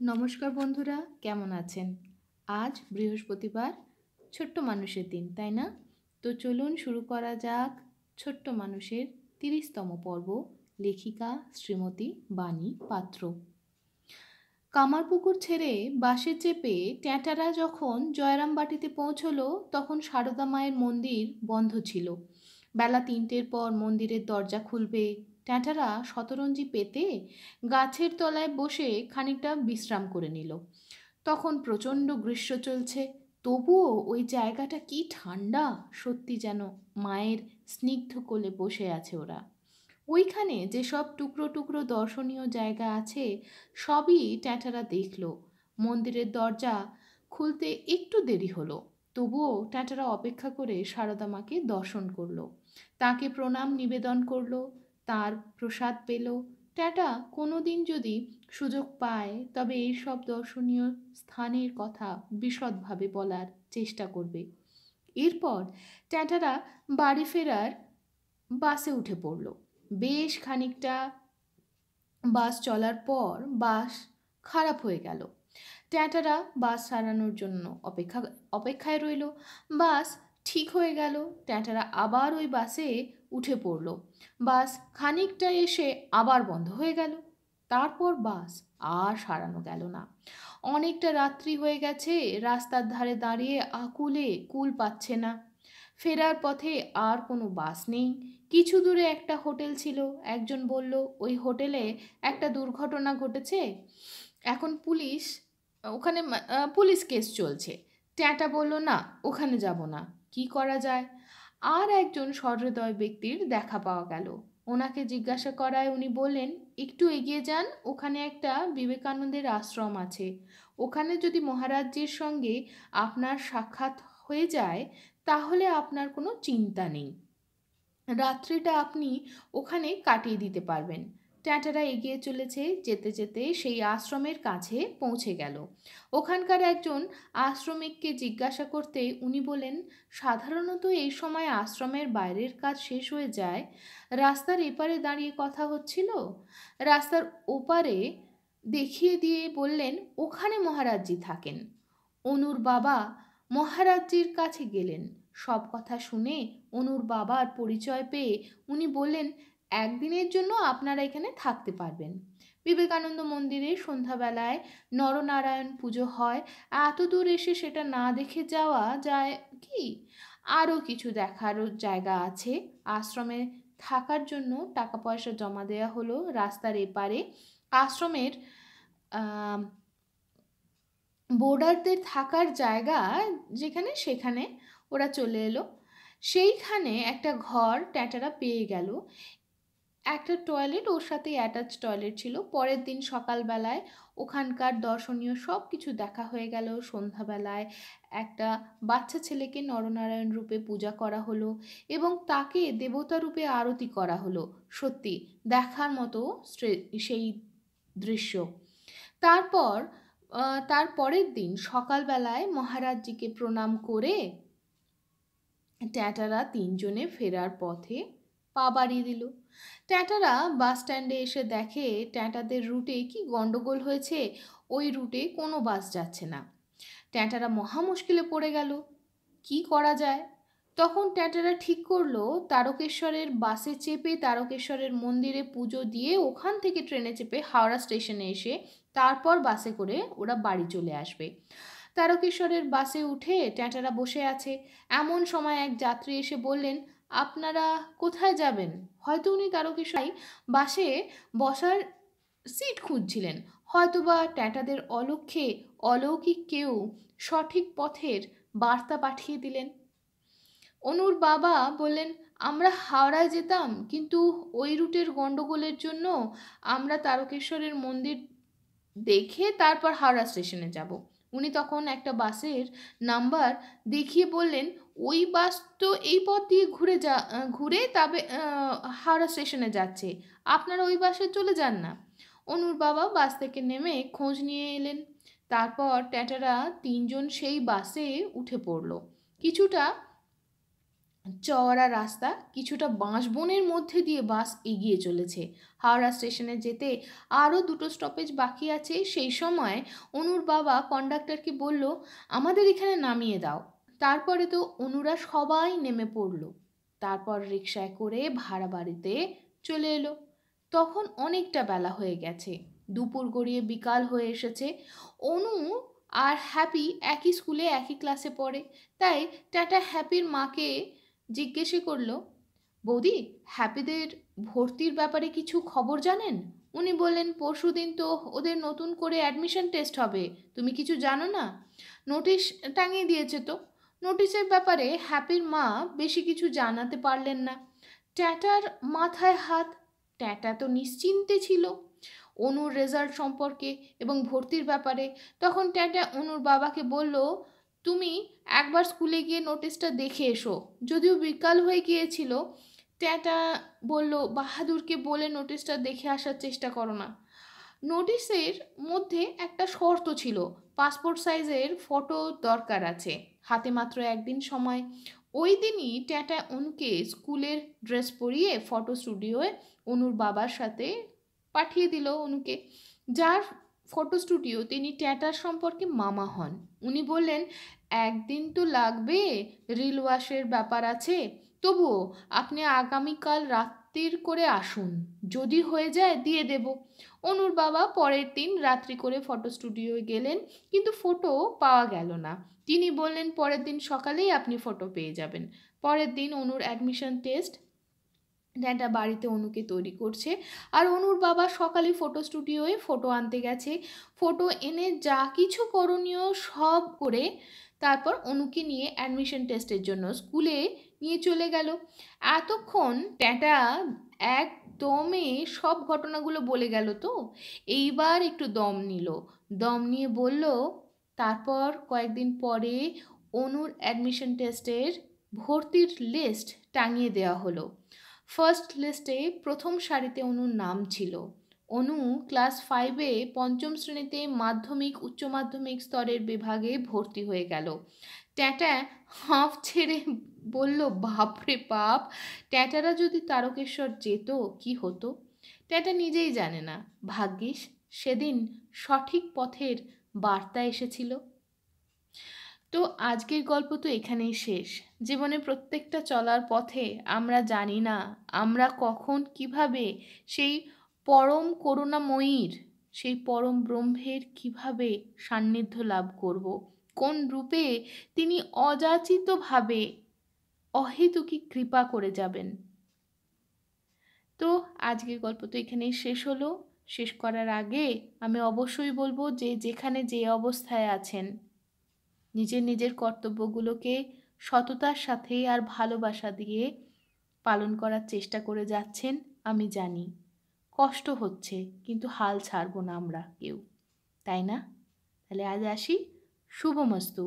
নমস্কার বন্ধুরা, কেমন আছেন? আজ বৃহস্পতিবার, ছোট্ট মানুষের দিন, তাই না? তো চলুন শুরু করা যাক ছোট্ট মানুষের 30তম পর্ব, লেখিকা শ্রীমতী বাণী পাত্র। কামারপুকুর ছেড়ে বাসে চেপে ট্যাঁটারা যখন জয়রামবাটিতে পৌঁছলো তখন সারদা মায়ের মন্দির বন্ধ ছিল। বেলা 3টের পর মন্দিরের দরজা খুলবে। ট্যাঁটারা শতরঞ্জি পেতে গাছের তলায় বসে খানিকটা বিশ্রাম করে নিল। তখন প্রচণ্ড গ্রীষ্ম চলছে, তবুও ওই জায়গাটা কি ঠান্ডা! সত্যি যেন মায়ের স্নিগ্ধ কোলে বসে আছে ওরা। ওইখানে যেসব টুকরো টুকরো দর্শনীয় জায়গা আছে সবই ট্যাঁটারা দেখল। মন্দিরের দরজা খুলতে একটু দেরি হলো, তবুও ট্যাঁটারা অপেক্ষা করে সারদা মাকে দর্শন করলো, তাকে প্রণাম নিবেদন করলো, তার প্রসাদ পেল। ট্যাঁটা কোনো দিন যদি সুযোগ পায় তবে এই সব দর্শনীয় স্থানের কথা বিশদভাবে বলার চেষ্টা করবে। এরপর ট্যাঁটারা বাড়ি ফেরার বাসে উঠে পড়ল। বেশ খানিকটা বাস চলার পর বাস খারাপ হয়ে গেল। ট্যাঁটারা বাস সারানোর জন্য অপেক্ষায় রইল। বাস ঠিক হয়ে গেল। ট্যাঁটারা আবার ওই বাসে উঠে পড়ল। বাস খানিকটা এসে আবার বন্ধ হয়ে গেল। তারপর বাস আর সারানো গেল না। অনেকটা রাত্রি হয়ে গেছে, রাস্তার ধারে দাঁড়িয়ে আকুলে কুল পাচ্ছে না। ফেরার পথে আর কোনো বাস নেই। কিছু দূরে একটা হোটেল ছিল। একজন বলল ওই হোটেলে একটা দুর্ঘটনা ঘটেছে, এখন ওখানে পুলিশ কেস চলছে। ট্যাঁটা বলল না, ওখানে যাব না। কি করা যায়? আর একজন সহৃদয় ব্যক্তির দেখা পাওয়া গেল। ওনাকে জিজ্ঞাসা করায় উনি বললেন একটু এগিয়ে যান, ওখানে একটা বিবেকানন্দের আশ্রম আছে। ওখানে যদি মহারাজজির সঙ্গে আপনার সাক্ষাৎ হয়ে যায় তাহলে আপনার কোনো চিন্তা নেই, রাত্রিটা আপনি ওখানে কাটিয়ে দিতে পারবেন। ট্যাঁটারা এগিয়ে চলেছে, যেতে যেতে সেই আশ্রমের কাছে পৌঁছে গেল। ওখানকার একজন আশ্রমিককে জিজ্ঞাসা করতে উনি বলেন সাধারণত এই সময় আশ্রমের বাইরের কাজ শেষ হয়ে যায়। রাস্তার এপারে দাঁড়িয়ে কথা হচ্ছিল, রাস্তার ওপারে দেখিয়ে দিয়ে বললেন ওখানে মহারাজজি থাকেন। অনুর বাবা মহারাজজির কাছে গেলেন। সব কথা শুনে অনুর বাবার পরিচয় পেয়ে উনি বললেন একদিনের জন্য আপনারা এখানে থাকতে পারবেন। বিবেকানন্দ মন্দিরে সন্ধ্যাবেলায় নরনারায়ণ পুজো হয়, এত দূর এসে সেটা না দেখে যাওয়া যায় কি? আরও কিছু দেখারও জায়গা আছে। আশ্রমে থাকার জন্য টাকা পয়সা জমা দেওয়া হলো রাস্তার এপারে। আশ্রমের বোর্ডারদের থাকার জায়গা যেখানে, সেখানে ওরা চলে এলো। সেইখানে একটা ঘর ট্যাঁটারা পেয়ে গেল। একটা টয়লেট, ওর সাথে অ্যাটাচ টয়লেট ছিল। পরের দিন সকালবেলায় ওখানকার দর্শনীয় সব কিছু দেখা হয়ে গেল। সন্ধ্যাবেলায় একটা বাচ্চা ছেলেকে নরনারায়ণ রূপে পূজা করা হলো এবং তাকে দেবতা রূপে আরতি করা হলো। সত্যি দেখার মতো সেই দৃশ্য। তারপর তার পরের দিন সকালবেলায় মহারাজজিকে প্রণাম করে ট্যাঁটারা তিনজনে ফেরার পথে পা বাড়িয়ে দিল। ট্যাঁটারা বাস স্ট্যান্ডে এসে দেখে ট্যাঁটাদের রুটে কি গন্ডগোল হয়েছে, ওই রুটে কোনো বাস যাচ্ছে না। ট্যাঁটারা মহা মুশকিলে পড়ে গেল, কি করা যায়? তখন ট্যাঁটারা ঠিক করলো তারকেশ্বরের বাসে চেপে তারকেশ্বরের মন্দিরে পুজো দিয়ে ওখান থেকে ট্রেনে চেপে হাওড়া স্টেশনে এসে তারপর বাসে করে ওরা বাড়ি চলে আসবে। তারকেশ্বরের বাসে উঠে ট্যাঁটারা বসে আছে, এমন সময় এক যাত্রী এসে বললেন আপনারা কোথায় যাবেন? হয়তো উনি তারকেশ্বর বাসে বসার সিট খুঁজছিলেন। হয়তোবা ট্যাঁটাদের অলক্ষ্যে অলৌকিক কেউ সঠিক পথের বার্তা পাঠিয়ে দিলেন। অনুর বাবা বললেন আমরা হাওড়ায় যেতাম, কিন্তু ওই রুটের গন্ডগোলের জন্য আমরা তারকেশ্বরের মন্দির দেখে তারপর হাওড়া স্টেশনে যাব। উনি তখন একটা বাসের নাম্বার দেখিয়ে বললেন ওই বাস তো এই পথ দিয়ে ঘুরে তবে হাওড়া স্টেশনে যাচ্ছে, আপনারা ওই বাসে চলে যান না। অনুর বাবা বাস থেকে নেমে খোঁজ নিয়ে এলেন। তারপর ট্যাঁটারা তিনজন সেই বাসে উঠে পড়ল। কিছুটা চওড়া রাস্তা, কিছুটা বাঁশবনের মধ্যে দিয়ে বাস এগিয়ে চলেছে। হাওড়া স্টেশনে যেতে আরও 2টো স্টপেজ বাকি আছে। সেই সময় অনুর বাবা কন্ডাক্টরকে বলল, আমাদের এখানে নামিয়ে দাও। তারপরে তো অনুরা সবাই নেমে পড়ল। তারপর রিকশায় করে ভাড়া বাড়িতে চলে এলো। তখন অনেকটা বেলা হয়ে গেছে, দুপুর গড়িয়ে বিকাল হয়ে এসেছে। অনু আর হ্যাপি একই স্কুলে একই ক্লাসে পড়ে, তাই টাটা হ্যাপির মাকে জিজ্ঞেসে করলো, বৌদি, হ্যাপিদের ভর্তির ব্যাপারে কিছু খবর জানেন? উনি বললেন, পরশুদিন তো ওদের নতুন করে অ্যাডমিশন টেস্ট হবে, তুমি কিছু জানো না? নোটিশ টাঙিয়ে দিয়েছে তো। নোটিশের ব্যাপারে হ্যাপির মা বেশি কিছু জানাতে পারলেন না। ট্যাটার মাথায় হাত। ট্যাটা তো নিশ্চিন্তে ছিল অনুর রেজাল্ট সম্পর্কে এবং ভর্তির ব্যাপারে। তখন ট্যাটা অনুর বাবাকে বলল, তুমি একবার স্কুলে গিয়ে নোটিশটা দেখে এসো। যদিও বিকাল হয়ে গিয়েছিল, ট্যাটা বলল, বাহাদুরকে বলে নোটিশটা দেখে আসার চেষ্টা করো না। নোটিশের মধ্যে একটা শর্ত ছিল, পাসপোর্ট সাইজের ফটো দরকার আছে, হাতে মাত্র একদিন সময়। ওই দিনই ট্যাটা অনুকে স্কুলের ড্রেস পরিয়ে ফটো স্টুডিওয়ে অনুর বাবার সাথে পাঠিয়ে দিল অনুকে, যার ফটো স্টুডিও তিনি ট্যাটার সম্পর্কে মামা হন। উনি বললেন, একদিন তো লাগবে, রিল ওয়াশের ব্যাপার আছে, তবুও আপনি আগামীকাল রাত্রির করে আসুন, যদি হয়ে যায় দিয়ে দেব। অনুর বাবা পরের দিন রাত্রি করে ফটো স্টুডিওয়ে গেলেন, কিন্তু ফটো পাওয়া গেল না। তিনি বললেন, পরের দিন সকালেই আপনি ফটো পেয়ে যাবেন। পরের দিন অনুর অ্যাডমিশন টেস্ট। ট্যাটা বাড়িতে অনুকে তৈরি করছে, আর অনুর বাবা সকালে ফটো স্টুডিওয়ে ফটো আনতে গেছে। ফটো এনে যা কিছু করণীয় সব করে তারপর অনুকে নিয়ে অ্যাডমিশন টেস্টের জন্য স্কুলে নিয়ে চলে গেল। এতক্ষণ ট্যাটা একদমে সব ঘটনাগুলো বলে গেল তো, এইবার একটু দম নিল। দম নিয়ে বলল, তারপর কয়েকদিন পরে অনুর অ্যাডমিশন টেস্টের ভর্তির লিস্ট টাঙিয়ে দেওয়া হলো। ফার্স্ট লিস্টে প্রথম সারিতে অনুর নাম ছিল। অনু ক্লাস 5-এ পঞ্চম শ্রেণীতে মাধ্যমিক উচ্চ মাধ্যমিক স্তরের বিভাগে ভর্তি হয়ে গেল। ট্যাটা হাঁফ ছেড়ে বলল, বাপরে বাপ, ট্যাটারা যদি তারকেশ্বর যেত কি হতো? ট্যাটা নিজেই জানে না, ভাগ্যিস সেদিন সঠিক পথের বার্তা এসেছিল। তো আজকের গল্প তো এখানেই শেষ। জীবনে প্রত্যেকটা চলার পথে আমরা জানি না আমরা কখন কিভাবে সেই পরম করুণাময়ীর, সেই পরম ব্রহ্মের কিভাবে সান্নিধ্য লাভ করব, কোন রূপে তিনি অযাচিতভাবে অহেতুকী কৃপা করে যাবেন। তো আজকের গল্প তো এখানেই শেষ হলো। শেষ করার আগে আমি অবশ্যই বলবো যে যেখানে যে অবস্থায় আছেন, নিজের নিজের কর্তব্যগুলোকে সততার সাথে আর ভালোবাসা দিয়ে পালন করার চেষ্টা করে যাচ্ছেন, আমি জানি কষ্ট হচ্ছে, কিন্তু হাল ছাড়বো না আমরা কেউ, তাই না? তাহলে আজ আসি, শুভমস্তু।